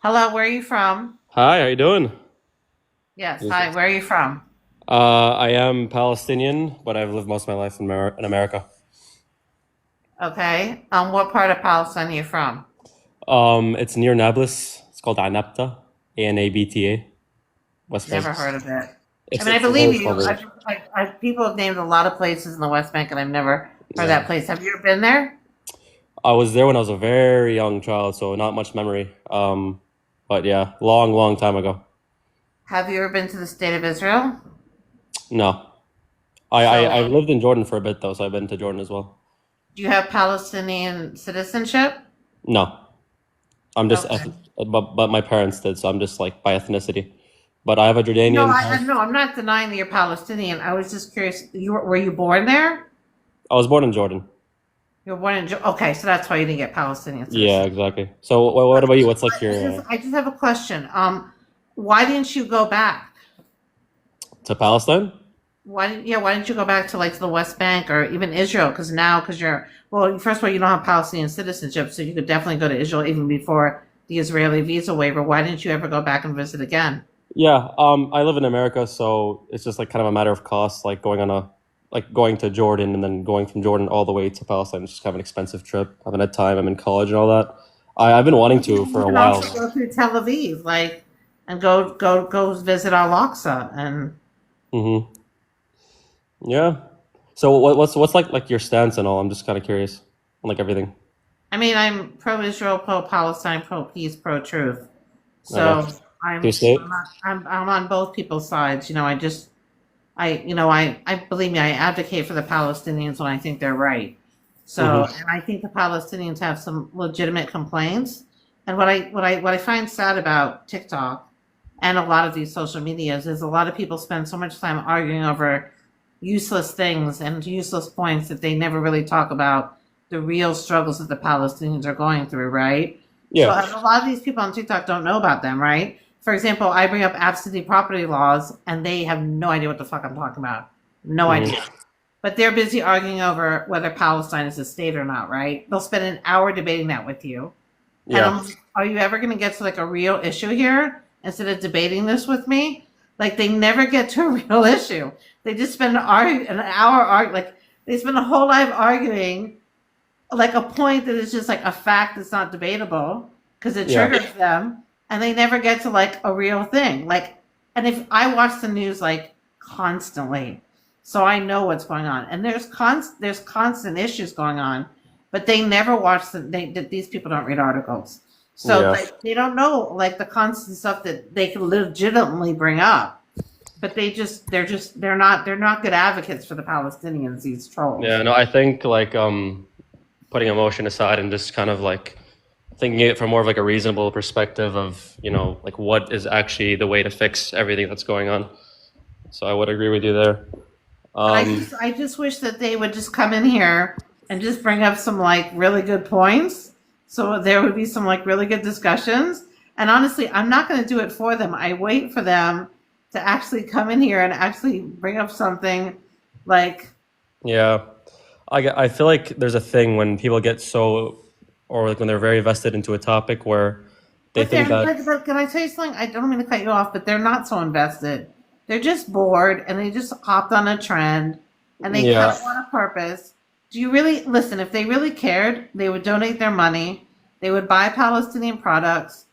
Hello, where are you from? Hi, how you doing? Yes, hi, where are you from? I am Palestinian, but I've lived most of my life in America. Okay. What part of Palestine are you from? It's near Nablus. It's called Anabta, Anabta, West Bank. Never heard of it. I It's mean, I it's a believe very small you. village. People have named a lot of places in the West Bank, and I've never heard of Yeah, that place. Have you ever been there? I was there when I was a very young child, so not much memory. But yeah, long, long time ago. Have you ever been to the state of Israel? No, I've So, lived in Jordan for a bit though, so I've been to Jordan as well. do you have Palestinian citizenship? No, I'm just Okay. but my parents did, so I'm just like by ethnicity. But I have a No, Jordanian I no, I'm not denying that you're Palestinian. I was just curious. Were you born there? I was born in Jordan. You were born in. Okay, so that's why you didn't get Palestinian Yeah, citizenship. exactly. So what about you? What's like your I just have a question. Why didn't you go back? to Palestine? Why didn't you go back to like to the West Bank or even Israel? Because you're well, first of all, you don't have Palestinian citizenship, so you could definitely go to Israel even before the Israeli visa waiver. Why didn't you ever go back and visit again? Yeah, I live in America, so it's just like kind of a matter of cost, like going to Jordan and then going from Jordan all the way to Palestine. It's just kind of an expensive trip. I haven't had time. I'm in college and all that. I've been wanting to for You a can while also now. go through Tel Aviv, like, and go visit Al Aqsa. And Hmm. Yeah. So what's like your stance and all? I'm just kind of curious on like everything. I mean, I'm pro-Israel, pro-Palestine, pro-peace, pro-truth. Okay. So Do you state? I'm on both people's sides. I believe me, I advocate for the Palestinians when I think they're right. So, Hmm. and I think the Palestinians have some legitimate complaints. And what I find sad about TikTok and a lot of these social medias is a lot of people spend so much time arguing over useless things and useless points that they never really talk about the real struggles that the Palestinians are going through, right? So Yeah. a lot of these people on TikTok don't know about them, right? For example, I bring up absentee property laws and they have no idea what the fuck I'm talking about. No idea. Hmm. But they're busy arguing over whether Palestine is a state or not, right? They'll spend an hour debating that with you. And Yeah. are you ever going to get to like a real issue here instead of debating this with me? Like they never get to a real issue. They just spend an hour like they spend a whole life arguing like a point that is just like a fact that's not debatable because it Yeah. triggers them, and they never get to like a real thing. Like, and if I watch the news like constantly, so I know what's going on, and there's constant issues going on, but they never watch these people don't read articles, so Yeah. they don't know like the constant stuff that they can legitimately bring up. But they're not good advocates for the Palestinians. These trolls. Yeah. No, I think like putting emotion aside and just kind of like thinking it from more of like a reasonable perspective of, like what is actually the way to fix everything that's going on. So I would agree with you there. But Um, I just wish that they would just come in here and just bring up some like really good points. So there would be some like really good discussions. And honestly, I'm not going to do it for them. I wait for them to actually come in here and actually bring up something like, yeah, I feel like there's a thing when people get so, or like when they're very vested into a topic where they think that, but can I tell you something? I don't mean to cut you off, but they're not so invested. They're just bored and they just hopped on a trend and they kind yeah, of want a purpose. Do you really listen? If they really cared, they would donate their money. They would buy Palestinian products.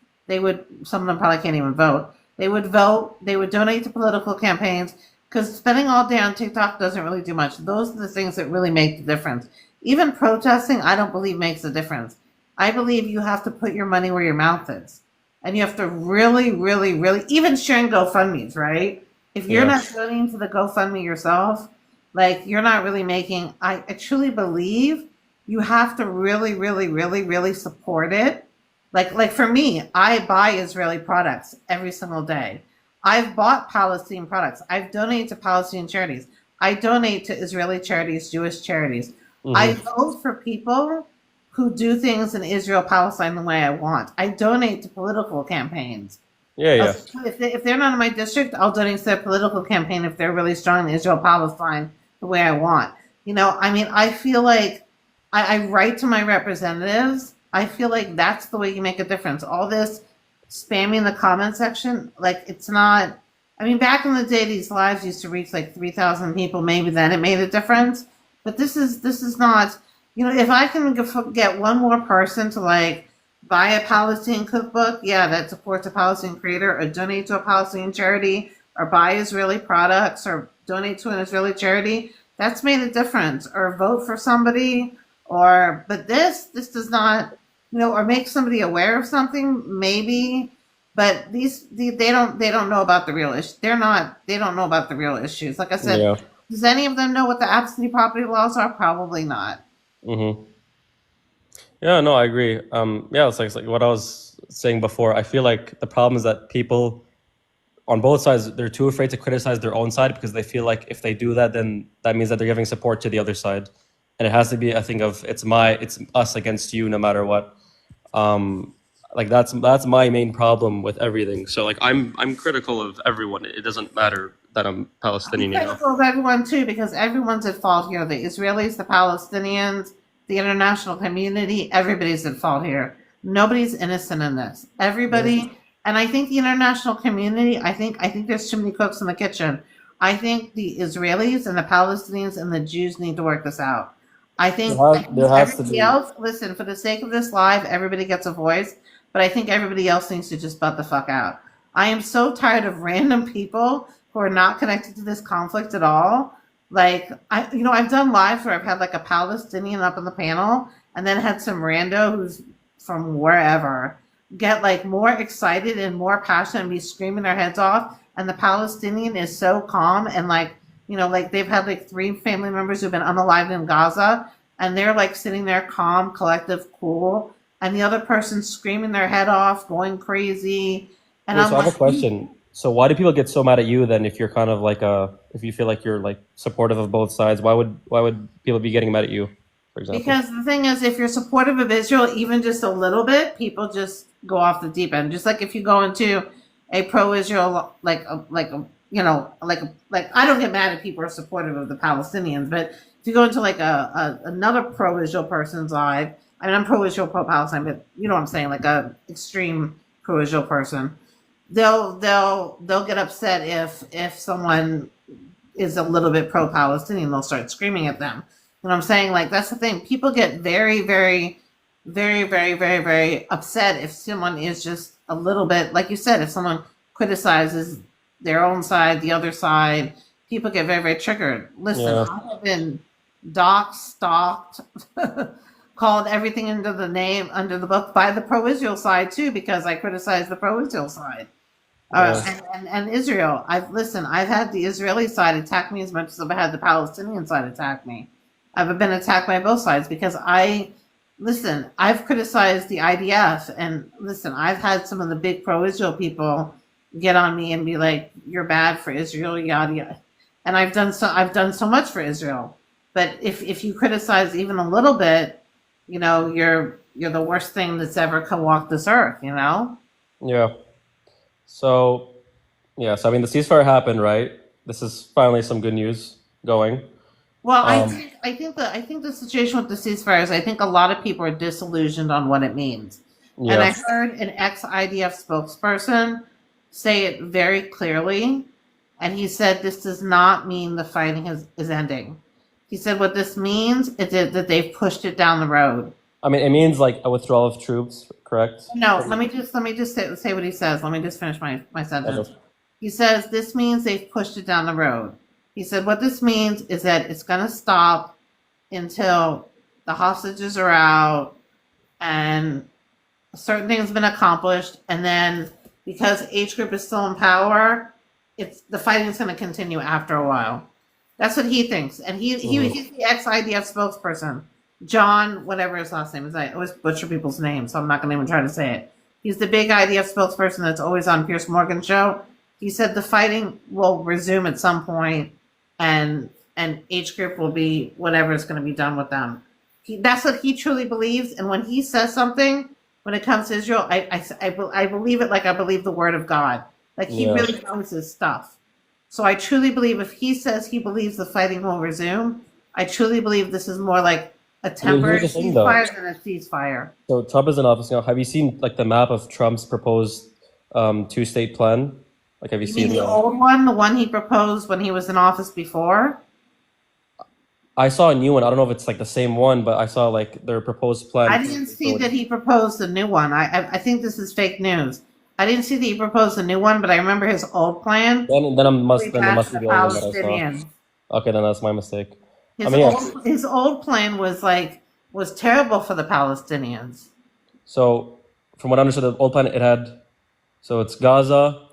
Some of them probably can't even vote. They would vote. They would donate to political campaigns because spending all day on TikTok doesn't really do much. Those are the things that really make the difference. Even protesting, I don't believe makes a difference. I believe you have to put your money where your mouth is. And you have to really, really, really, even sharing GoFundMe's, right? If you're yeah, not donating to the GoFundMe yourself, like you're not really making, I truly believe you have to really, really, really, really support it. Like for me, I buy Israeli products every single day. I've bought Palestinian products. I've donated to Palestinian charities. I donate to Israeli charities, Jewish charities. I hmm, vote for people who do things in Israel, Palestine the way I want. I donate to political campaigns. yeah, yeah, If they're not in my district, I'll donate to their political campaign if they're really strong in Israel, Palestine the way I want. I mean, I feel like I write to my representatives. I feel like that's the way you make a difference. All this spamming the comment section, like it's not. I mean, back in the day, these lives used to reach like 3,000 people. Maybe then it made a difference. But this is not. You know, if I can get one more person to like buy a Palestinian cookbook, yeah, that supports a Palestinian creator, or donate to a Palestinian charity, or buy Israeli products, or donate to an Israeli charity, that's made a difference. Or vote for somebody, but this does not, or make somebody aware of something, maybe. But they don't know about the real issue. They don't know about the real issues. Like I said, Yeah. does any of them know what the absentee property laws are? Probably not. Mm-hmm. Yeah, no, I agree. Yeah, it's like what I was saying before. I feel like the problem is that people on both sides, they're too afraid to criticize their own side because they feel like if they do that, then that means that they're giving support to the other side. And it has to be, I think, it's us against you, no matter what. Like that's my main problem with everything. So like I'm critical of everyone. It doesn't matter that I'm Palestinian, I'm critical of everyone too, because everyone's at fault here. The Israelis, the Palestinians, the international community, everybody's at fault here. Nobody's innocent in this. Everybody, and I think the international community, I think there's too many cooks in the kitchen. I think the Israelis and the Palestinians and the Jews need to work this out. I think There has to everybody be. else, listen, for the sake of this live, everybody gets a voice, but I think everybody else needs to just butt the fuck out. I am so tired of random people who are not connected to this conflict at all. Like, I've done lives where I've had like a Palestinian up on the panel and then had some rando who's from wherever get like more excited and more passionate and be screaming their heads off. And the Palestinian is so calm and like, like they've had like 3 family members who've been unalived in Gaza, and they're like sitting there calm, collective, cool. And the other person's screaming their head off, going crazy. And Wait, I'm so I have like, a question. So why do people get so mad at you then if you're kind of like if you feel like you're like supportive of both sides, why would people be getting mad at you, for example? because the thing is, if you're supportive of Israel, even just a little bit, people just go off the deep end. Just like if you go into a pro-Israel, like I don't get mad at people who are supportive of the Palestinians, but if you go into like another pro-Israel person's life, I mean, I'm pro-Israel, pro-Palestine, but you know what I'm saying, like a extreme pro-Israel person, they'll get upset if someone is a little bit pro-Palestinian. They'll start screaming at them. You know what I'm saying? Like, that's the thing. People get very, very, very, very, very, very upset if someone is just a little bit, like you said, if someone criticizes their own side, the other side, people get very, very triggered. Listen, Yeah. I have been doxxed, stalked, called everything under the book by the pro-Israel side too, because I criticized the pro-Israel side. Yeah. And Israel. I've had the Israeli side attack me as much as I've had the Palestinian side attack me. I've been attacked by both sides because I've criticized the IDF, and listen, I've had some of the big pro-Israel people get on me and be like, "You're bad for Israel, yada yada," and I've done so much for Israel. But if you criticize even a little bit, you're the worst thing that's ever come walk this earth. Yeah. So I mean the ceasefire happened, right? This is finally some good news going. Well, Um, I think the situation with the ceasefire is I think a lot of people are disillusioned on what it means. And I yeah. heard an ex-IDF spokesperson say it very clearly, and he said this does not mean the fighting is ending. He said what this means is that they've pushed it down the road. I mean it means like a withdrawal of troops, correct? No, let me just say what he says. Let me just finish my sentence. Okay. He says this means they've pushed it down the road. He said what this means is that it's going to stop until the hostages are out and certain things have been accomplished, and then because H group is still in power, the fighting is going to continue after a while. That's what he thinks, and he's the ex-IDF spokesperson, John, whatever his last name is. I always butcher people's names, so I'm not going to even try to say it. He's the big IDF spokesperson that's always on Piers Morgan's show. He said the fighting will resume at some point, and H group will be whatever is going to be done with them. That's what he truly believes, and when he says something, when it comes to Israel, I believe it like I believe the word of God. Like he Yeah. really knows his stuff. So I truly believe if he says he believes the fighting will resume, I truly believe this is more like a I mean, temporary here's the thing, though. ceasefire than a ceasefire. So Trump is in office now. Have you seen like the map of Trump's proposed two-state plan? Like, have you You mean seen the old one, the one he proposed when he was in office before? I saw a new one. I don't know if it's like the same one, but I saw like their proposed plan I for didn't what see that he proposed a new one. I think this is fake news. I didn't see that he proposed a new one, but I remember his old plan. We Then it passed must be the the old one that I saw. Palestinians. Okay, then that's my mistake. I His mean, yeah. old plan was terrible for the Palestinians. So from what I understood, the old plan it had so it's Gaza,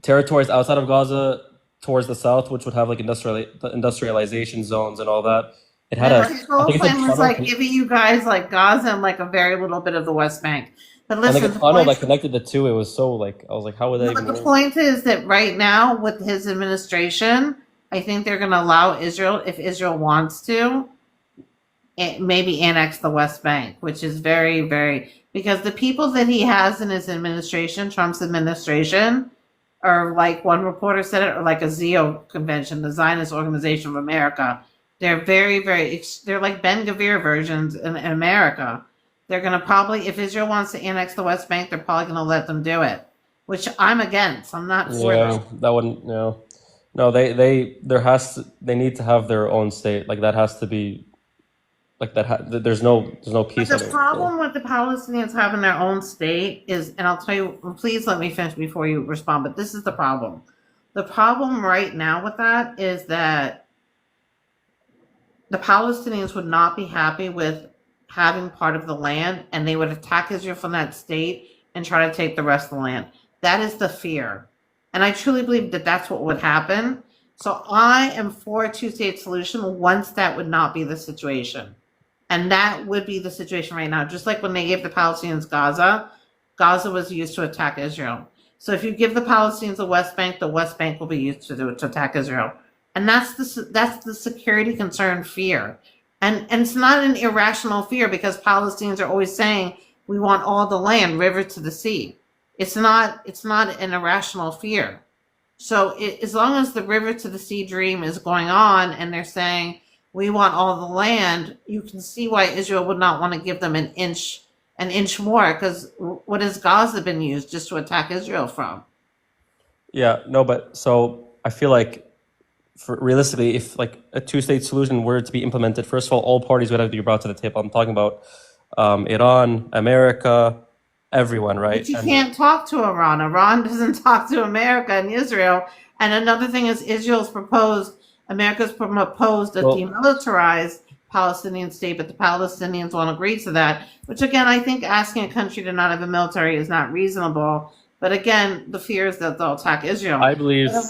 territories outside of Gaza towards the south, which would have like industrialization zones and all that. It had No, a his I old think it's a plan was tunnel. like giving you guys like Gaza and like a very little bit of the West Bank. But And like a listen, tunnel that connected the two. It was so like I was like, how would that no, even but the work? point is that right now with his administration, I think they're going to allow Israel, if Israel wants to, maybe annex the West Bank, which is very, very because the people that he has in his administration, Trump's administration, are like one reporter said it, or like a ZIO convention, the Zionist Organization of America. They're very, very. They're like Ben Gvir versions in America. They're going to probably, if Israel wants to annex the West Bank, they're probably going to let them do it, which I'm against. I'm not for Yeah, this. that wouldn't. No. They need to have their own state. Like that has to be like that. There's no But peace the under it. problem with the Palestinians having their own state is, and I'll tell you, please let me finish before you respond, but this is the problem. The problem right now with that is that the Palestinians would not be happy with having part of the land and they would attack Israel from that state and try to take the rest of the land. That is the fear. And I truly believe that that's what would happen. So I am for a two-state solution once that would not be the situation. And that would be the situation right now. Just like when they gave the Palestinians Gaza, Gaza was used to attack Israel. So if you give the Palestinians the West Bank will be used to attack Israel. And that's the security concern fear. And it's not an irrational fear because Palestinians are always saying we want all the land, river to the sea. It's not an irrational fear. So as long as the river to the sea dream is going on and they're saying we want all the land, you can see why Israel would not want to give them an inch more, because what has Gaza been used just to attack Israel from? Yeah, no, but so I feel like for realistically, if like a two-state solution were to be implemented, first of all parties would have to be brought to the table. I'm talking about Iran, America, everyone, right? But you And can't talk to Iran. Iran doesn't talk to America and Israel. And another thing is America's proposed a well, demilitarized Palestinian state, but the Palestinians won't agree to that. Which again, I think asking a country to not have a military is not reasonable. But again, the fear is that they'll attack Israel. I believe But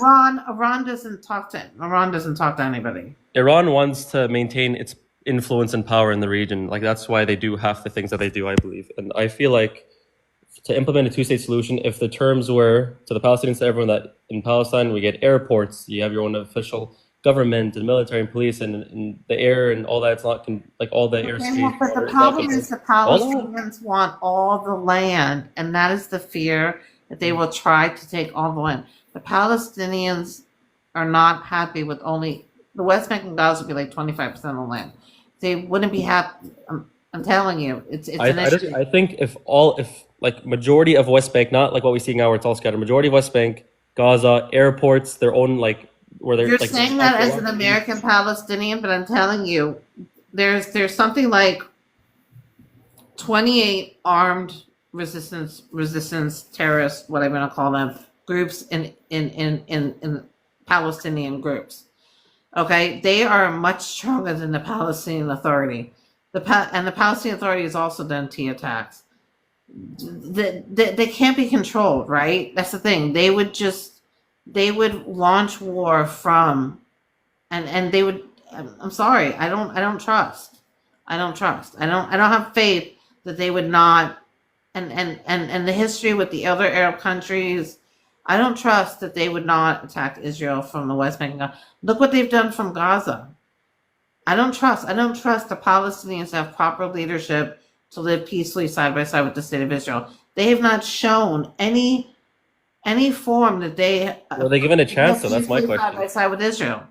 Iran doesn't talk to anybody. Iran wants to maintain its influence and power in the region. Like that's why they do half the things that they do, I believe. And I feel like to implement a two-state solution, if the terms were to the Palestinians, to everyone that in Palestine we get airports, you have your own official government and military and police and the air and all that. It's not like all the airspace. But the Water, problem is the all that. Palestinians want all the land, and that is the fear that they will try to take all the land. The Palestinians are not happy with only the West Bank and Gaza would be like 25% of the land. They wouldn't be happy. I'm telling you, it's an issue. I think if like majority of West Bank, not like what we see now where it's all scattered, majority of West Bank, Gaza, airports, their own like where they're You're like saying that as an American Palestinian, but I'm telling you, there's something like 28 armed resistance terrorists, whatever you want to call them, groups in Palestinian groups. Okay, they are much stronger than the Palestinian Authority. And the Palestinian Authority has also done T attacks. They can't be controlled, right? That's the thing. They would launch war from, and they would. I'm sorry. I don't trust. I don't have faith that they would not. And the history with the other Arab countries, I don't trust that they would not attack Israel from the West Bank. Look what they've done from Gaza. I don't trust the Palestinians to have proper leadership to live peacefully side by side with the state of Israel. They have not shown any form that they were they given a chance though? That's my side by question. side with Israel.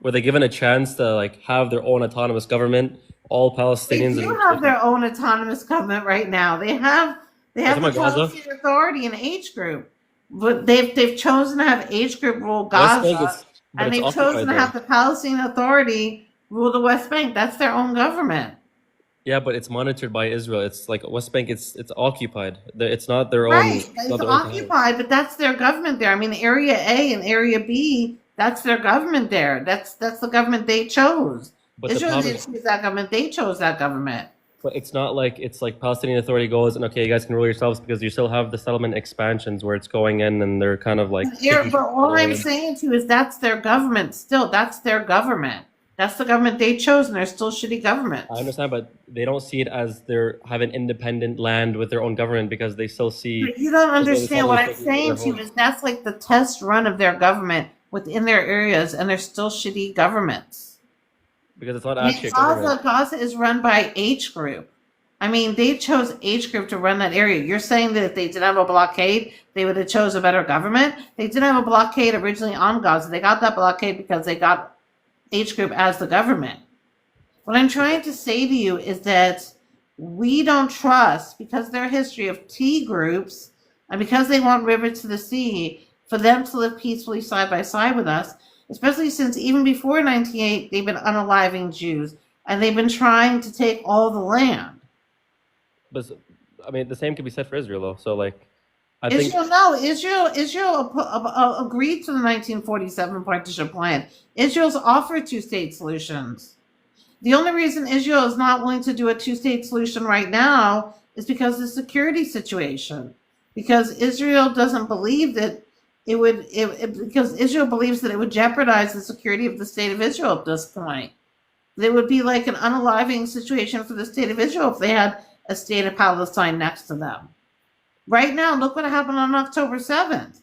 Were they given a chance to like have their own autonomous government, all They Palestinians do and have their own autonomous government right now. They have They Are you have talking the about Gaza? Palestinian Authority and H group, but they've chosen to have H group rule West Bank Gaza, is, but and it's they've chosen occupied to though. have the Palestinian Authority rule the West Bank. That's their own government. Yeah, but it's monitored by Israel. It's like West Bank. It's occupied. It's not their own. Right. It's not It's their own country. occupied, but that's their government there. I mean, Area A and Area B, that's their government there. That's the government they chose. But the Israel problem didn't is, choose that government. They chose that government. but it's not like it's like Palestinian Authority goes and okay, you guys can rule yourselves because you still have the settlement expansions where it's going in and they're kind of like taking But all control I'm of it. saying to you is that's their government still. That's their government. That's the government they chose, and they're still shitty governments. I understand, but they don't see it as they're having independent land with their own government because they still see But you don't Israel understand what I'm taking over their saying to you home. is that's like the test run of their government within their areas, and they're still shitty governments. Because it's not I mean, actually a government. Gaza is run by H Group. I mean, they chose H Group to run that area. You're saying that if they didn't have a blockade, they would have chose a better government? They didn't have a blockade originally on Gaza. They got that blockade because they got H Group as the government. What I'm trying to say to you is that we don't trust, because their history of T groups, and because they want river to the sea, for them to live peacefully side by side with us, especially since even before 1998, they've been unaliving Jews, and they've been trying to take all the land. But I mean, the same could be said for Israel, though. So, like, I think Israel agreed to the 1947 partition plan. Israel's offered two-state solutions. The only reason Israel is not willing to do a two-state solution right now is because of the security situation. Because Israel doesn't believe that because Israel believes that it would jeopardize the security of the state of Israel at this point. It would be like an unaliving situation for the state of Israel if they had a state of Palestine next to them. Right now, look what happened on October 7th.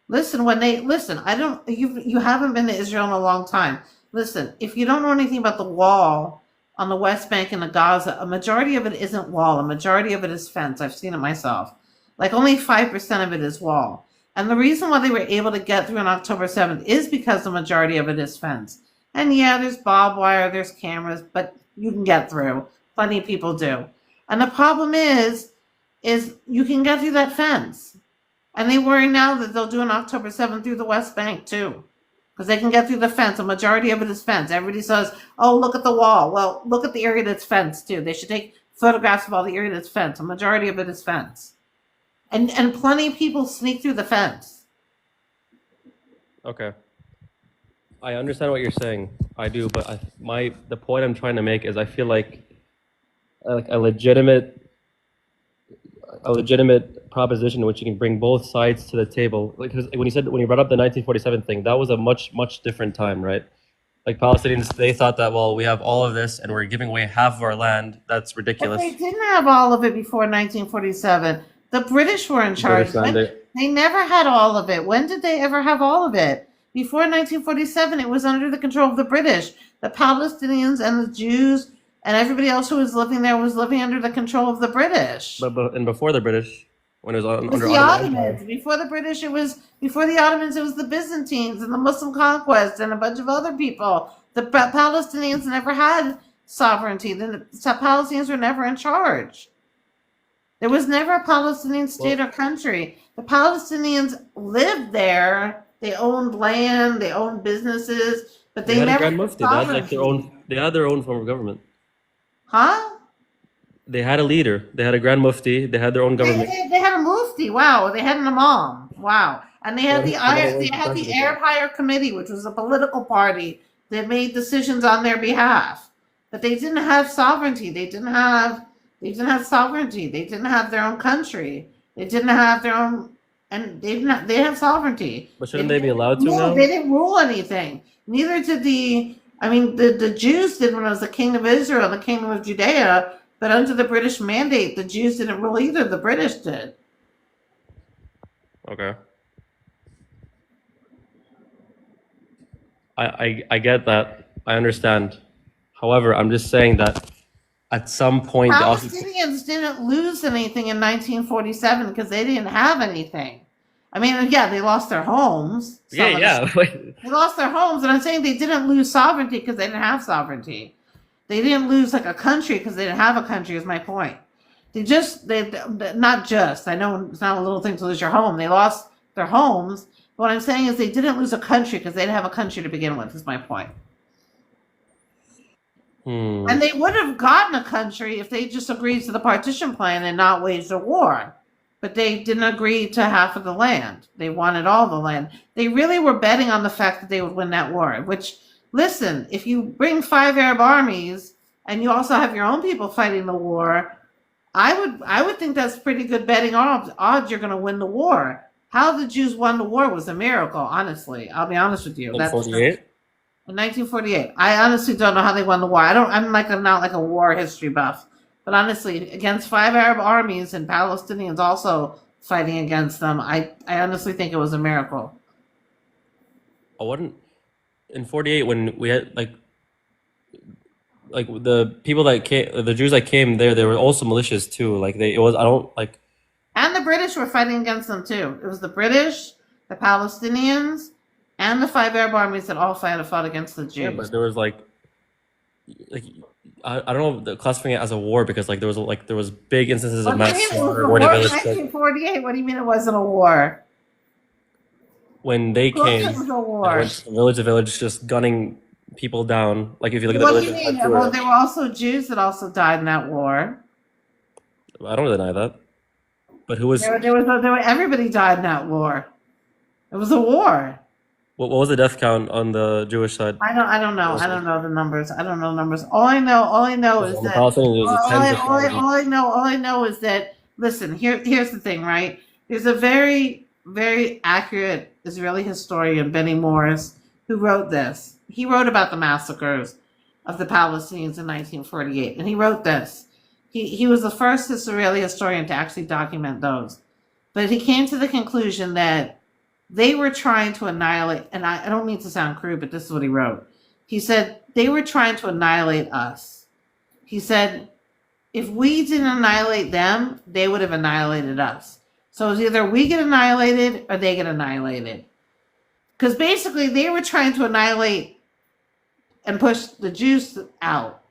You haven't been to Israel in a long time. Listen, if you don't know anything about the wall on the West Bank and the Gaza, a majority of it isn't wall. A majority of it is fence. I've seen it myself. Like only 5% of it is wall. And the reason why they were able to get through on October 7th is because the majority of it is fence. And yeah, there's barbed wire, there's cameras, but you can get through. Plenty of people do. And the problem is you can get through that fence. And they worry now that they'll do an October 7th through the West Bank too. Because they can get through the fence. A majority of it is fence. Everybody says, oh, look at the wall. Well, look at the area that's fenced too. They should take photographs of all the area that's fenced. A majority of it is fence. And plenty of people sneak through the fence. okay. I understand what you're saying. I do, but the point I'm trying to make is I feel like a legitimate proposition in which you can bring both sides to the table. Like 'cause when you brought up the 1947 thing, that was a much different time, right? Like Palestinians, they thought that well, we have all of this and we're giving away half of our land. That's But ridiculous. they didn't have all of it before 1947. The British were in charge. They never had all of it. When did they ever have all of it? Before 1947, it was under the control of the British. The Palestinians and the Jews and everybody else who was living there was living under the control of the British. And before the British, when it was It was under the Ottoman Ottomans. Empire. Before the Ottomans, it was the Byzantines and the Muslim conquest and a bunch of other people. The Palestinians never had sovereignty. The Palestinians were never in charge. There was never a Palestinian state or country. The Palestinians lived there. They owned land. They owned businesses, but they had a never Grand had Mufti. They had like sovereignty. they had their own form of government. Huh? They had a leader. They had a Grand Mufti. They had their own government. They had a mufti. Wow. They had an imam. Wow. And they had What- the what other they words had the besides Arab Higher Committee, which was a political party that made decisions on their behalf. But they didn't have sovereignty. They didn't have sovereignty. They didn't have their own country. They didn't have their own, and they didn't have sovereignty. But shouldn't they be allowed to now? They didn't rule anything. Neither did the Jews did when it was the King of Israel, the Kingdom of Judea. But under the British mandate, the Jews didn't rule either. The British did. Okay. I get that. I understand. However, I'm just saying that at some point, Palestinians didn't lose anything in 1947 because they didn't have anything. I mean, yeah, they lost their homes. yeah. They lost their homes, and I'm saying they didn't lose sovereignty because they didn't have sovereignty. They didn't lose like a country because they didn't have a country, is my point. They not just. I know it's not a little thing to lose your home. They lost their homes. But what I'm saying is they didn't lose a country because they didn't have a country to begin with. Is my point. And they would have gotten a country if they just agreed to the partition plan and not waged a war. But they didn't agree to half of the land. They wanted all the land. They really were betting on the fact that they would win that war. Which, listen, if you bring 5 Arab armies and you also have your own people fighting the war, I would think that's pretty good betting odds you're going to win the war. How the Jews won the war was a miracle, honestly. I'll be honest with you. In 48? In 1948. I honestly don't know how they won the war. I'm not like a war history buff. But honestly, against 5 Arab armies and Palestinians also fighting against them, I honestly think it was a miracle. I wouldn't. In 48, when we had like the people that came, the Jews that came there, they were also malicious too. Like And the British were fighting against them too. It was the British, the Palestinians, and the 5 Arab armies that all fought against the Jews. Yeah, but there was like I don't know classifying it as a war because there was big instances of mass slaughter. What do you mean it was a war in 1948? What do you mean it wasn't a war? When they came, it was a war. They went from village to village, just gunning people down. Like if you look at the What do village, you mean? Well, there were also Jews that also died in that war. I don't deny that. But who was? Everybody died in that war. It was a war. What was the death count on the Jewish side? I don't know. I don't know the numbers. I don't know the numbers. All I know is that all I know is that listen, here's the thing, right? There's a very, very accurate Israeli historian, Benny Morris, who wrote this. He wrote about the massacres of the Palestinians in 1948. And he wrote this. He was the first Israeli historian to actually document those. But he came to the conclusion that they were trying to annihilate, and I don't mean to sound crude, but this is what he wrote. He said, they were trying to annihilate us. He said, if we didn't annihilate them, they would have annihilated us. So it's either we get annihilated or they get annihilated. Because basically they were trying to annihilate and push the Jews out.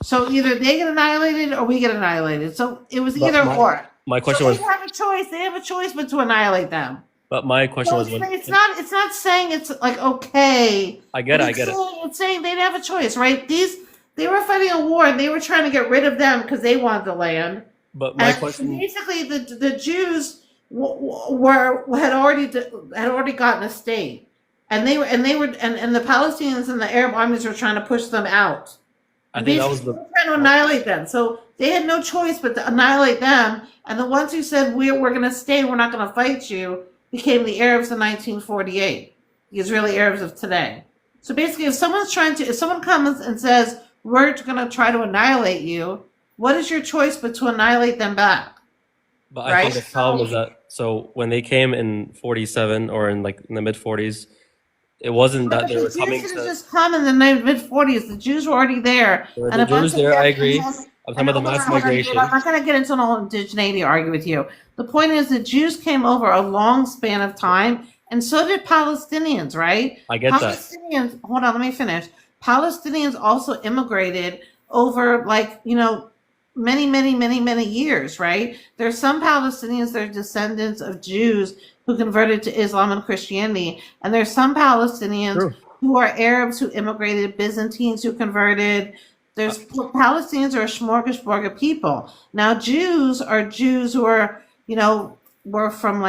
So either they get annihilated or we get annihilated. So it was either or. My question was, they have a choice. They have a choice but to annihilate them. But my question was, it's not saying it's like okay. I get it. It's saying they didn't have a choice, right? They were fighting a war and they were trying to get rid of them because they wanted the land. But my question, basically, the Jews had already gotten a state, and the Palestinians and the Arab armies were trying to push them out. I think that was they were trying to annihilate them. So they had no choice but to annihilate them. And the ones who said we're going to stay, we're not going to fight you, became the Arabs in 1948, the Israeli Arabs of today. So basically, if someone comes and says, we're going to try to annihilate you, what is your choice but to annihilate them back? But I think the problem is that, so when they came in 47 or in the mid 40s, it wasn't that they were coming to just come in the mid 40s. The Jews were already there. The Jews there, I agree. I'm talking about the mass migration. I'm not going to get into an whole indigeneity argument with you. The point is the Jews came over a long span of time, and so did Palestinians, right? I get that. Hold on, let me finish. Palestinians also immigrated over many years, right? There's some Palestinians that are descendants of Jews who converted to Islam and Christianity, and there's some Palestinians who are Arabs who immigrated, Byzantines who converted. Palestinians are a smorgasbord of people. Now, Jews are Jews who are, were from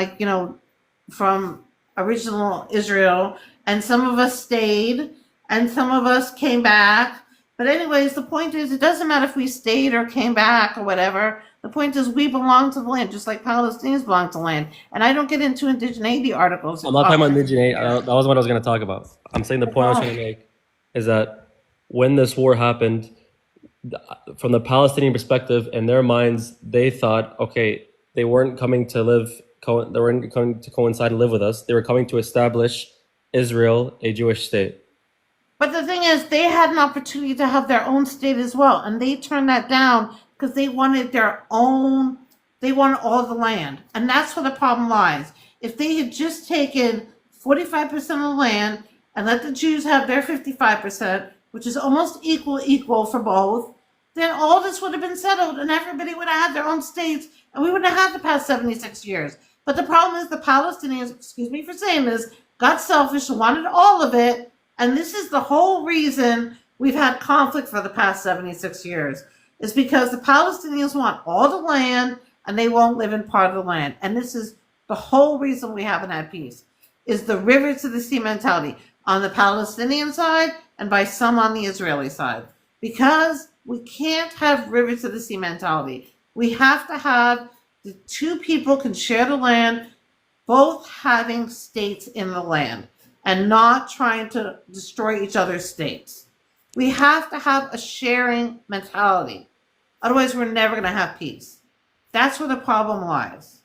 from original Israel, and some of us stayed, and some of us came back. But anyways, the point is, it doesn't matter if we stayed or came back or whatever. The point is, we belong to the land, just like Palestinians belong to land. And I don't get into indigeneity articles. I'm not talking about indigeneity. That was what I was going to talk about. I'm saying the point I was trying to make is that when this war happened, from the Palestinian perspective, in their minds, they thought, okay, they weren't coming to coincide and live with us. They were coming to establish Israel, a Jewish state. But the thing is, they had an opportunity to have their own state as well, and they turned that down because they wanted their own. They wanted all the land, and that's where the problem lies. If they had just taken 45% of the land and let the Jews have their 55%, which is almost equal for both, then all this would have been settled and everybody would have had their own states and we wouldn't have had the past 76 years. But the problem is the Palestinians, excuse me for saying this, got selfish and wanted all of it. And this is the whole reason we've had conflict for the past 76 years, is because the Palestinians want all the land and they won't live in part of the land. And this is the whole reason we haven't had peace, is the river to the sea mentality on the Palestinian side and by some on the Israeli side. Because we can't have river to the sea mentality. We have to have the two people can share the land, both having states in the land and not trying to destroy each other's states. We have to have a sharing mentality. Otherwise, we're never going to have peace. That's where the problem lies.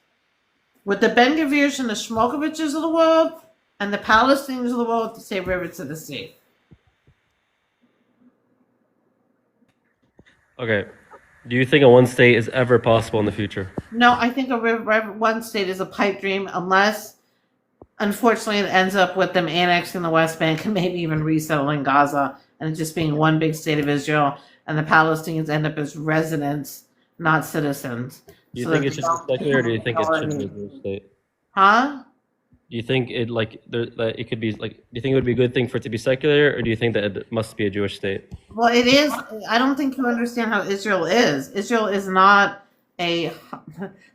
With the Ben-Gurirs and the Shmokoviches of the world and the Palestinians of the world to say river to the sea. Okay. Do you think a one state is ever possible in the future? No, I think one state is a pipe dream unless, unfortunately, it ends up with them annexing the West Bank and maybe even resettling Gaza and it just being one big state of Israel and the Palestinians end up as residents, not citizens. Do you think it should be secular, or do you think it should be a Jewish state? Huh? Do you think it it could be like? Do you think it would be a good thing for it to be secular, or do you think that it must be a Jewish state? Well, it is. I don't think you understand how Israel is. Israel is not a.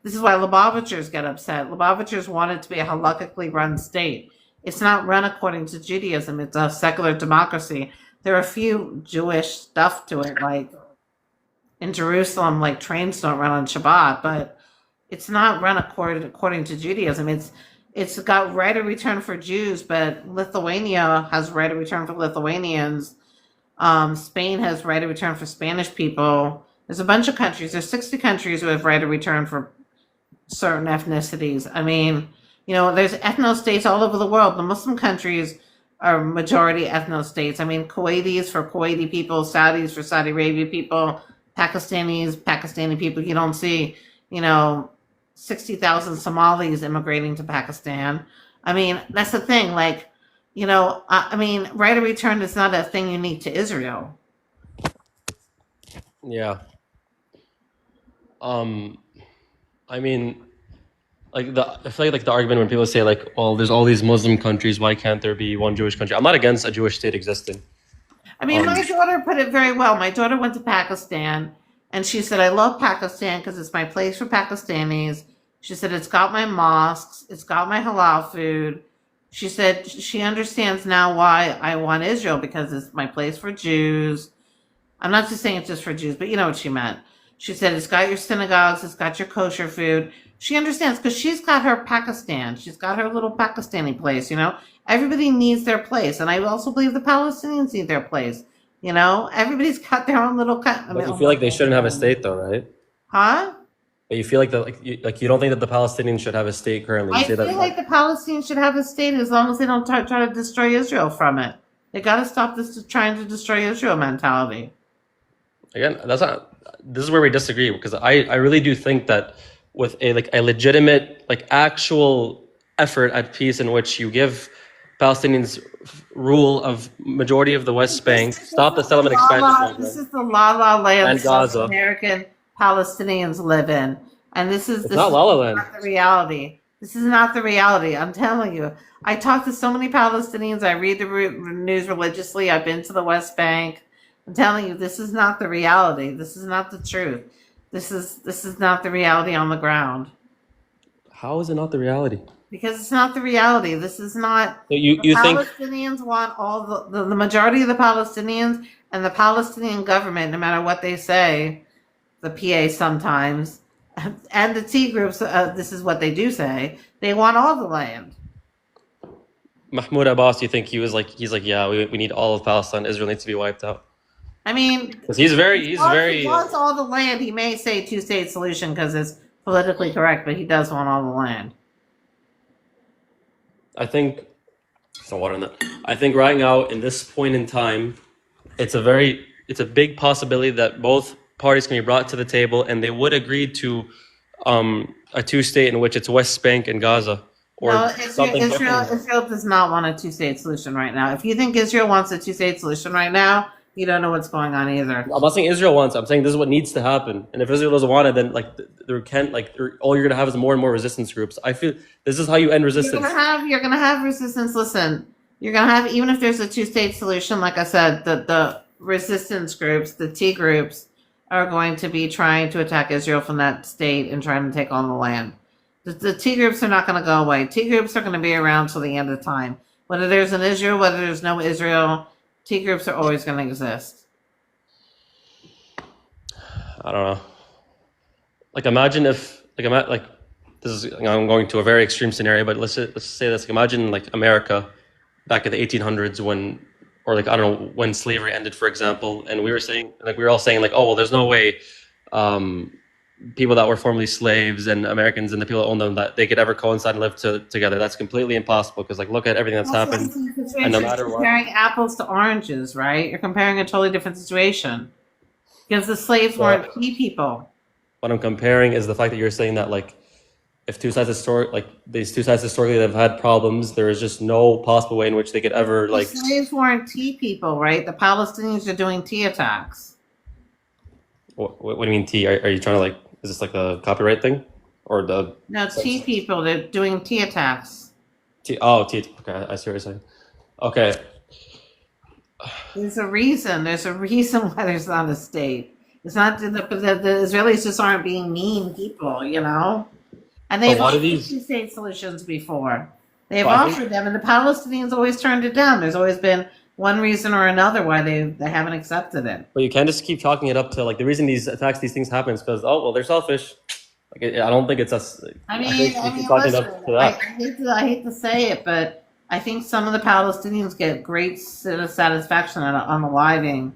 This is why Lubavitchers get upset. Lubavitchers want it to be a halakhically run state. It's not run according to Judaism. It's a secular democracy. There are a few Jewish stuff to it, like in Jerusalem, like trains don't run on Shabbat, but it's not run according to Judaism. It's got right of return for Jews, but Lithuania has right of return for Lithuanians. Spain has right of return for Spanish people. There's a bunch of countries. There's 60 countries who have right of return for certain ethnicities. I mean, there's ethno-states all over the world. The Muslim countries are majority ethno-states. I mean, Kuwaitis for Kuwaiti people, Saudis for Saudi Arabia people, Pakistani people. You don't see, 60,000 Somalis immigrating to Pakistan. I mean, that's the thing. Like, right of return is not a thing unique to Israel. Yeah. I mean, I feel like the argument when people say like, well, there's all these Muslim countries, why can't there be one Jewish country? I'm not against a Jewish state existing. I mean, my daughter put it very well. My daughter went to Pakistan and she said, I love Pakistan because it's my place for Pakistanis. She said, it's got my mosques. It's got my halal food. She said she understands now why I want Israel, because it's my place for Jews. I'm not just saying it's just for Jews, but you know what she meant. She said, it's got your synagogues. It's got your kosher food. She understands because she's got her Pakistan. She's got her little Pakistani place, Everybody needs their place. And I also believe the Palestinians need their place. Everybody's got their own little... But you feel like they shouldn't have a state though, right? Huh? But you feel like you don't think that the Palestinians should have a state currently? I feel like the Palestinians should have a state as long as they don't try to destroy Israel from it. They got to stop this trying to destroy Israel mentality. Again, this is where we disagree, because I really do think that with a legitimate, actual effort at peace in which you give Palestinians rule of majority of the West Bank, stop the settlement expansion. This is the la land and Gaza. American Palestinians live in, and this is not La La Land. Not the reality. This is not the reality. I'm telling you. I talk to so many Palestinians. I read the news religiously. I've been to the West Bank. I'm telling you, this is not the reality. This is not the truth. This is not the reality on the ground. How is it not the reality? Because it's not the reality. This is not. You think Palestinians want all the majority of the Palestinians and the Palestinian government, no matter what they say, the PA sometimes, and the T groups. This is what they do say. They want all the land. Mahmoud Abbas, you think he's like, yeah, we need all of Palestine. Israel needs to be wiped out. I mean, because he wants all the land. He may say two-state solution because it's politically correct, but he does want all the land. I think right now, in this point in time, it's a big possibility that both parties can be brought to the table and they would agree to a two-state in which it's West Bank and Gaza. Or no, Israel does not want a two-state solution right now. If you think Israel wants a two-state solution right now, You don't know what's going on either. I'm not saying Israel wants it. I'm saying this is what needs to happen. And if Israel doesn't want it, then like there can't like all you're gonna have is more and more resistance groups. I feel this is how you end resistance. You're gonna have resistance. Listen, you're gonna have, even if there's a two-state solution, like I said, the resistance groups, the T groups, are going to be trying to attack Israel from that state and trying to take on the land. The T groups are not going to go away. T groups are going to be around till the end of time. Whether there's an Israel, whether there's no Israel, T groups are always going to exist. I don't know. Like imagine if like this is, I'm going to a very extreme scenario, but let's say this. Like, imagine like America back in the 1800s when, or like I don't know, when slavery ended, for example, and we were all saying like, oh well, there's no way people that were formerly slaves and Americans and the people that owned them, that they could ever coincide and live together. That's completely impossible because like look at everything that's happened, and no matter You're what. comparing apples to oranges, right? You're comparing a totally different situation because the slaves weren't T people. What I'm comparing is the fact that you're saying that like if these two sides historically that have had problems, there is just no possible way in which they could ever like. The slaves weren't T people, right? The Palestinians are doing T attacks. What do you mean T? Are you trying to like? Is this like a copyright thing, or the? No, T people. They're doing T attacks. T. Okay, I see what you're saying. Okay. There's a reason. There's a reason why there's not a state. It's not the Israelis just aren't being mean people, you know. And they've offered two-state solutions before. They've offered them, and the Palestinians always turned it down. There's always been one reason or another why they haven't accepted it. But you can't just keep chalking it up to like the reason these attacks, these things happen is because oh well they're selfish. Like I don't think it's us. I mean, listen, I hate to say it, but I think some of the Palestinians get great satisfaction on unaliving.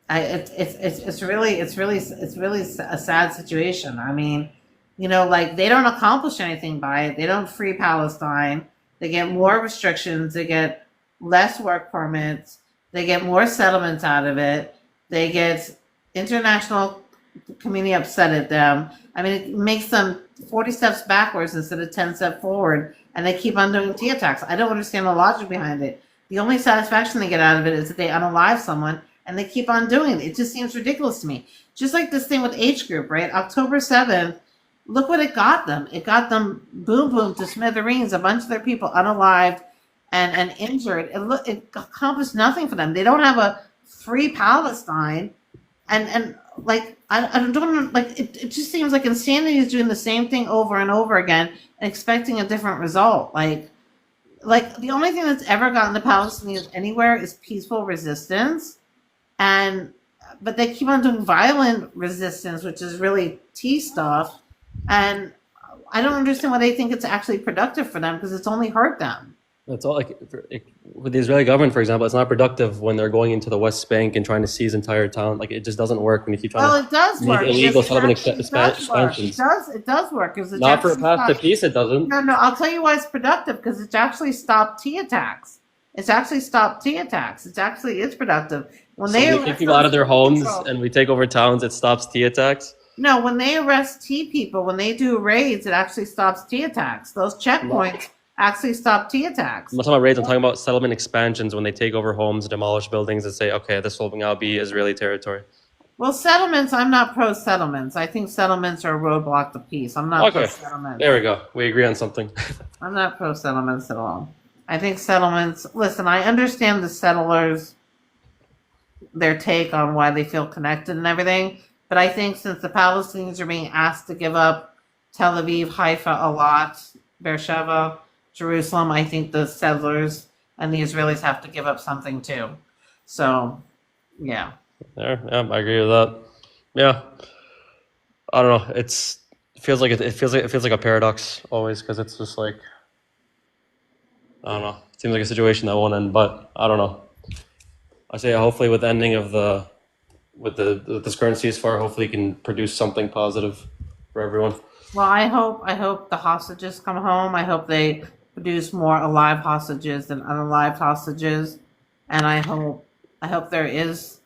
It's really a sad situation. I mean, you know, like they don't accomplish anything by it. They don't free Palestine. They get more restrictions. They get less work permits. They get more settlements out of it. They get international community upset at them. I mean, it makes them 40 steps backwards instead of 10 steps forward, and they keep on doing T attacks. I don't understand the logic behind it. The only satisfaction they get out of it is that they unalive someone, and they keep on doing it. It just seems ridiculous to me. Just like this thing with H Group, right? October 7th, look what it got them. It got them boom to smithereens, a bunch of their people unalived and injured. It accomplished nothing for them. They don't have a free Palestine, and like I don't like it just seems like insanity is doing the same thing over and over again and expecting a different result. Like the only thing that's ever gotten the Palestinians anywhere is peaceful resistance, but they keep on doing violent resistance, which is really T stuff, and I don't understand why they think it's actually productive for them because it's only hurt them. It's all like with the Israeli government, for example, it's not productive when they're going into the West Bank and trying to seize entire town. Like it just doesn't work when you keep trying it does work. Illegal settlement expansions. It does work because not for a path to peace. It doesn't. No. I'll tell you why it's productive because it's actually stopped T attacks. It's productive when they kick people out of their homes and we take over towns. It stops T attacks. No, when they arrest T people, when they do raids, it actually stops T attacks. Those checkpoints actually stop T attacks. I'm not talking about raids. I'm talking about settlement expansions when they take over homes, demolish buildings, and say, okay, this will now be Israeli territory. Well, settlements, I'm not pro-settlements. I think settlements are a roadblock to peace. I'm not pro-settlements. There we go. We agree on something. I'm not pro-settlements at all. I think settlements, listen, I understand the settlers, their take on why they feel connected and everything, but I think since the Palestinians are being asked to give up Tel Aviv, Haifa, Eilat, Beersheba, Jerusalem, I think the settlers and the Israelis have to give up something too. So, yeah. Yeah, I agree with that. Yeah, I don't know. It feels like a paradox always because it's just like I don't know. It seems like a situation that won't end, but I don't know. I say hopefully with the ending of with this current ceasefire, hopefully it can produce something positive for everyone. Well, I hope the hostages come home. I hope they produce more alive hostages than unalived hostages, and I hope there is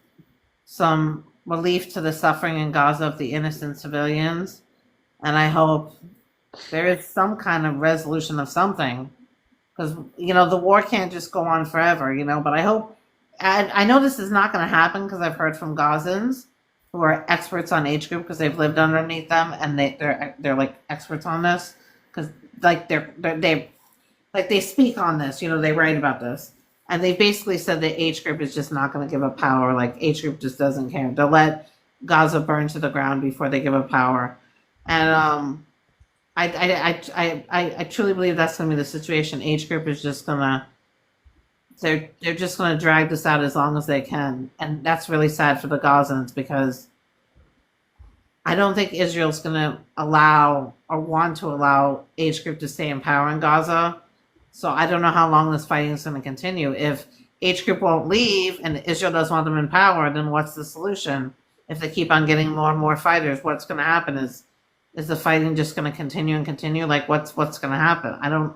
some relief to the suffering in Gaza of the innocent civilians, and I hope there is some kind of resolution of something, because the war can't just go on forever, but I hope and I know this is not going to happen because I've heard from Gazans who are experts on age group because they've lived underneath them and they're like experts on this because like they like they speak on this, you know, they write about this, and they basically said the age group is just not going to give up power. Like age group just doesn't care. They'll let Gaza burn to the ground before they give up power, and I truly believe that's going to be the situation. Age group is just gonna they're just going to drag this out as long as they can, and that's really sad for the Gazans because I don't think Israel's going to allow or want to allow age group to stay in power in Gaza. So I don't know how long this fighting is going to continue. If age group won't leave and Israel doesn't want them in power, then what's the solution? If they keep on getting more and more fighters, what's going to happen? Is the fighting just going to continue and continue? Like what's going to happen? I don't.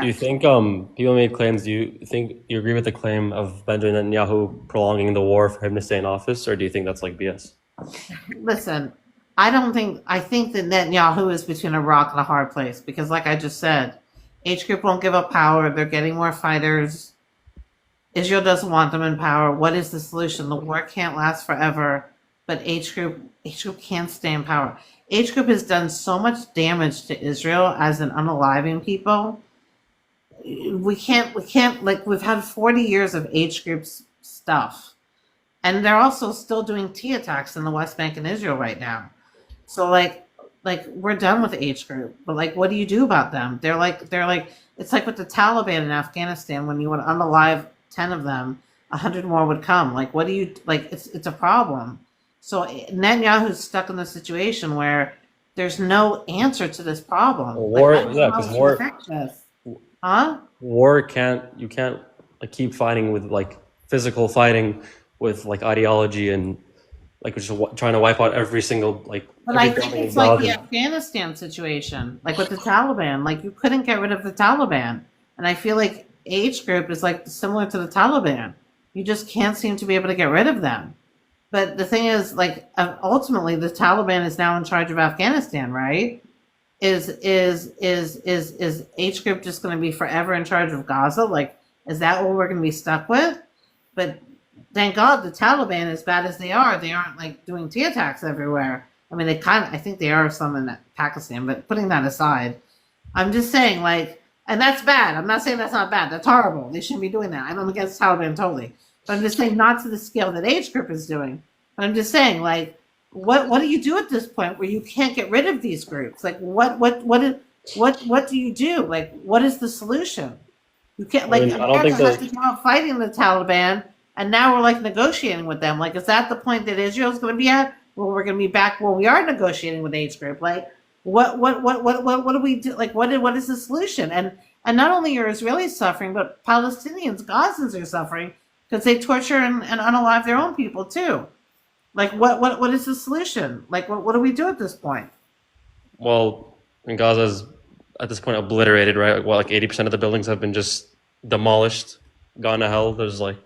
Do you think people made claims? Do you think you agree with the claim of Benjamin Netanyahu prolonging the war for him to stay in office, or do you think that's like BS? Listen, I don't think. I think that Netanyahu is between a rock and a hard place because, like I just said, H group won't give up power. They're getting more fighters. Israel doesn't want them in power. What is the solution? The war can't last forever, but H group can't stay in power. H group has done so much damage to Israel as an unaliving people. We can't like we've had 40 years of H group's stuff, and they're also still doing T attacks in the West Bank and Israel right now. So like we're done with H group, but like what do you do about them? They're like it's like with the Taliban in Afghanistan. When you would unalive 10 of them, 100 more would come. Like what do you like? It's a problem. So Netanyahu's stuck in the situation where there's no answer to this problem. War, like, yeah, because war. Huh? War you can't like keep fighting with like physical fighting with like ideology and like just trying to wipe out every single like. But I think it's like the Afghanistan situation, like with the Taliban. Like you couldn't get rid of the Taliban, and I feel like H group is like similar to the Taliban. You just can't seem to be able to get rid of them. But the thing is, like ultimately, the Taliban is now in charge of Afghanistan, right? Is H group just going to be forever in charge of Gaza? Like, is that what we're going to be stuck with? But thank God the Taliban, as bad as they aren't like doing T attacks everywhere. I mean, I think they are some in Pakistan, but putting that aside, I'm just saying like, and that's bad. I'm not saying that's not bad. That's horrible. They shouldn't be doing that. I'm against Taliban totally. But I'm just saying not to the scale that H group is doing. But I'm just saying like, what do you do at this point where you can't get rid of these groups? Like what do you do? Like what is the solution? You can't like America has to go out fighting the Taliban, and now we're like negotiating with them. Like is that the point that Israel's going to be at? Well, we're going to be back where we are negotiating with H group. Like what do we do? Like what is the solution? And not only are Israelis suffering, but Palestinians, Gazans are suffering because they torture and unalive their own people too. Like what is the solution? Like what do we do at this point? Well, Gaza's at this point obliterated, right? Well, like 80% of the buildings have been just demolished, gone to hell. There's like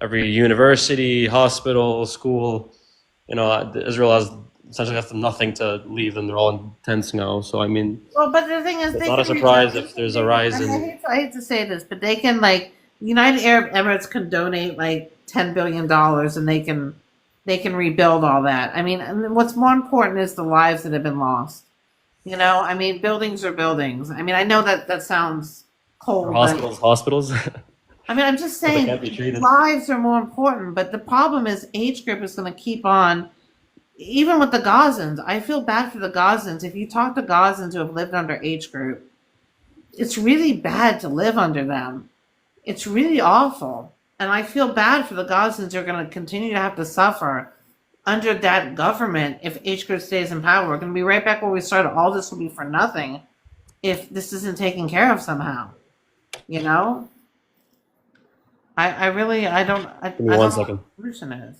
every university, hospital, school. You know, Israel has essentially left them nothing to leave, and they're all in tents now. So I mean, well, but the thing is, it's not a surprise if there's a rise in. I hate to say this, but they can like United Arab Emirates can donate like $10 billion, and they can rebuild all that. I mean, and what's more important is the lives that have been lost. You know, I mean, buildings are buildings. I mean, I know that sounds cold. Hospitals. I mean, I'm just saying lives are more important. But the problem is H group is going to keep on, even with the Gazans. I feel bad for the Gazans. If you talk to Gazans who have lived under H group, it's really bad to live under them. It's really awful. And I feel bad for the Gazans who are going to continue to have to suffer under that government if H group stays in power. We're going to be right back where we started. All this will be for nothing if this isn't taken care of somehow. You know? I don't Give me 1 second. Know what the solution is.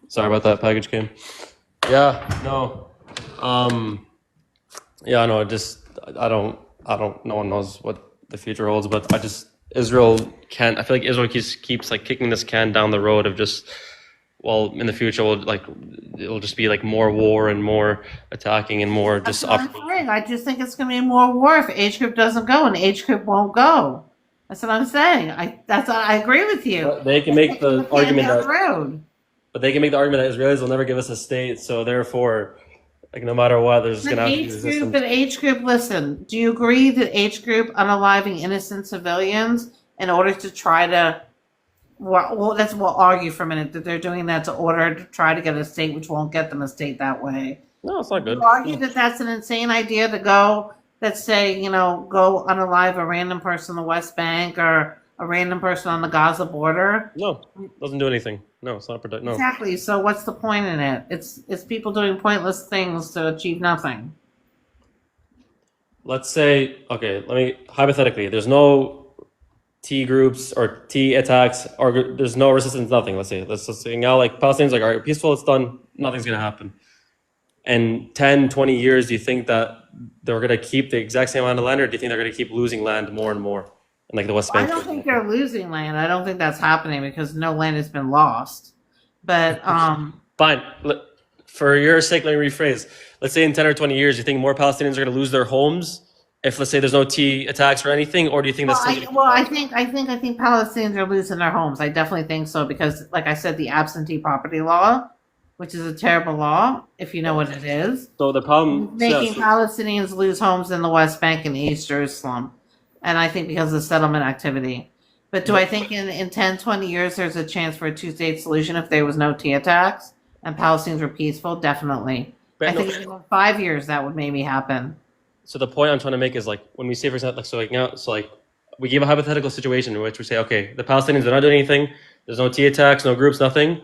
Sorry about that. Package came. Yeah. No. Yeah. No. Just I don't. No one knows what the future holds. But Israel can't. I feel like Israel keeps like kicking this can down the road of just well, in the future, it'll just be like more war and more attacking and more That's just what I'm saying. I just think it's going to be more war if age group doesn't go, and age group won't go. That's what I'm saying. I agree with you. But they can It's make kicking the the can argument down the that, road. but they can make the argument that Israelis will never give us a state, so therefore, like no matter what, there's But gonna have to be resistance. age group, listen, do you agree that age group unaliving innocent civilians in order to try to, well, we'll argue for a minute that they're doing that to order to try to get a state which won't get them a state that way. No, it's not You good. argue that that's an insane idea to go, let's say, go unalive a random person in the West Bank or a random person on the Gaza border. No, doesn't do anything. No, it's not productive. No. Exactly. So what's the point in it? It's people doing pointless things to achieve nothing. Let's say, okay, hypothetically, there's no T groups or T attacks, or there's no resistance, nothing. Let's just say now, like Palestinians, like, all right, peaceful, it's done, nothing's gonna happen. In 10, 20 years, do you think that they're gonna keep the exact same amount of land, or do you think they're gonna keep losing land more and more in like the West I Bank? don't think they're losing land. I don't think that's happening because no land has been lost. But Fine. For your sake, let me rephrase. Let's say in 10 or 20 years, you think more Palestinians are gonna lose their homes if, let's say, there's no T attacks or anything, or do you think that's still gonna I think Palestinians are losing their homes. I definitely think so because, like I said, the absentee property law, which is a terrible law, if you know what it is, So the problem, making yeah, Palestinians lose homes in the West Bank and East Jerusalem. And I think because of settlement activity. But do I think in 10, 20 years there's a chance for a two-state solution if there was no T attacks and Palestinians were peaceful? Definitely. I think in 5 years that would maybe happen. so the point I'm trying to make is like when we say, for example, like so we give a hypothetical situation in which we say, okay, the Palestinians are not doing anything. There's no T attacks, no groups, nothing.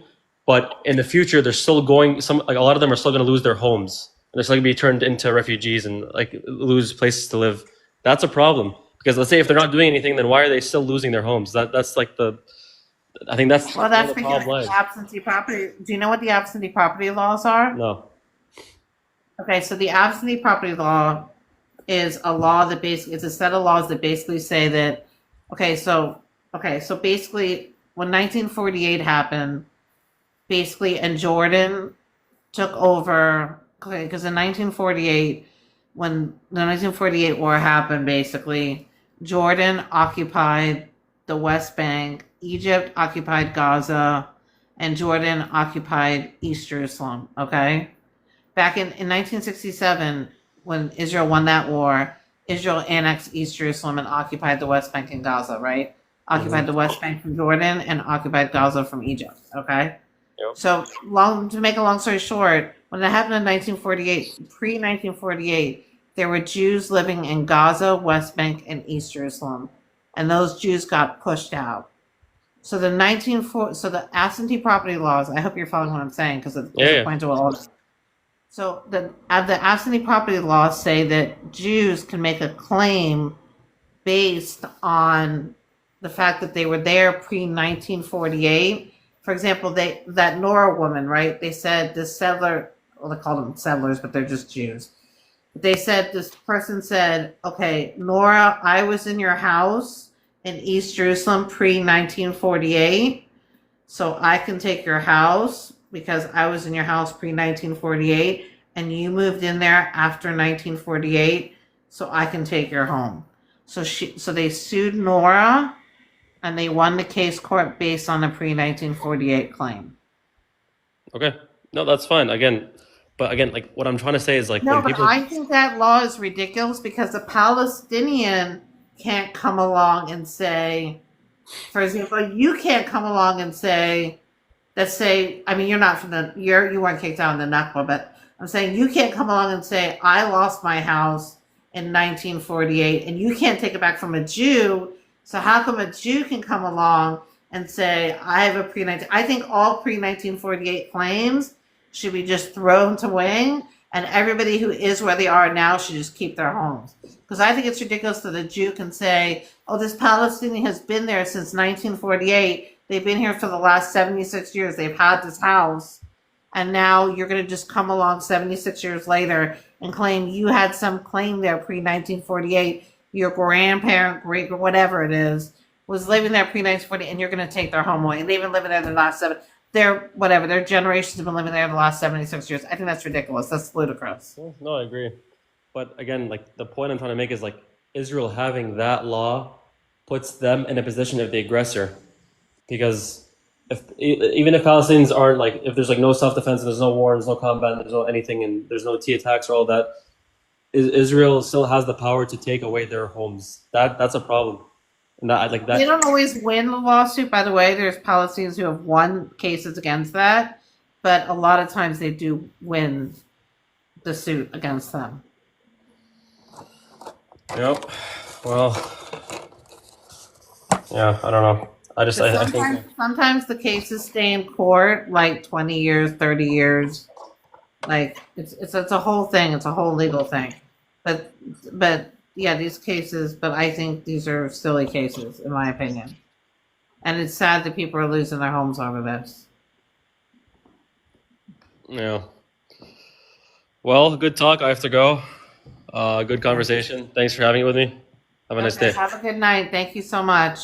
But in the future, they're still going. A lot of them are still going to lose their homes. And they're still going to be turned into refugees and like lose places to live. That's a problem because let's say if they're not doing anything, then why are they still losing their homes? That's like I think that's Well, that's where the because problem lies. absentee property. Do you know what the absentee property laws are? No. Okay, so the absentee property law is a law that basically it's a set of laws that basically say that so basically when 1948 happened, basically and Jordan took over because in 1948 when the 1948 war happened, basically Jordan occupied the West Bank, Egypt occupied Gaza, and Jordan occupied East Jerusalem, okay? Back in 1967, when Israel won that war, Israel annexed East Jerusalem and occupied the West Bank and Gaza, right? Occupied the West Bank from Jordan and occupied Gaza from Egypt, okay? Yep. So, to make a long story short, when that happened in 1948, pre-1948, there were Jews living in Gaza, West Bank, and East Jerusalem. And those Jews got pushed out. So the absentee property laws, I hope you're following what I'm saying, because it's a point to all. So the absentee property laws say that Jews can make a claim based on the fact that they were there pre-1948. For example, that Nora woman, right? They said this settler, well, they call them settlers, but they're just Jews. This person said, okay, Nora, I was in your house in East Jerusalem pre-1948, so I can take your house because I was in your house pre-1948, and you moved in there after 1948, so I can take your home. So they sued Nora, and they won the case court based on the pre-1948 claim. Okay. No, that's fine. But again, like what I'm trying to say is like No, when but people. I think that law is ridiculous because a Palestinian can't come along and say, for example, you can't come along and say, let's say, I mean, you're not you weren't kicked out in the Nakba, but I'm saying you can't come along and say, I lost my house in 1948 and you can't take it back from a Jew. So how come a Jew can come along and say, I have a I think all pre-1948 claims should be just thrown to wing, and everybody who is where they are now should just keep their homes. Because I think it's ridiculous that a Jew can say, oh, this Palestinian has been there since 1948. They've been here for the last 76 years. They've had this house. And now you're going to just come along 76 years later and claim you had some claim there pre-1948. Your grandparent, whatever it is, was living there pre-1940, and you're going to take their home away. And they've been living there the last 7. their generations have been living there the last 76 years. I think that's ridiculous. That's ludicrous. No, I agree. But again, like the point I'm trying to make is like Israel having that law puts them in a position of the aggressor. Because even if Palestinians aren't like, if there's like no self-defense and there's no war and there's no combat and there's no anything and there's no T attacks or all that, Israel still has the power to take away their homes. That's a problem. And that like They that. don't always win the lawsuit, by the way. There's Palestinians who have won cases against that, but a lot of times they do win the suit against them. Yep. Well, yeah, I don't know. I think Sometimes the cases stay in court like 20 years, 30 years. Like it's a whole thing. It's a whole legal thing. But yeah, these cases. But I think these are silly cases, in my opinion. And it's sad that people are losing their homes over this. yeah. Well, good talk. I have to go. Good conversation. Thanks for having it with me. Have a nice day. Have a good night. Thank you so much.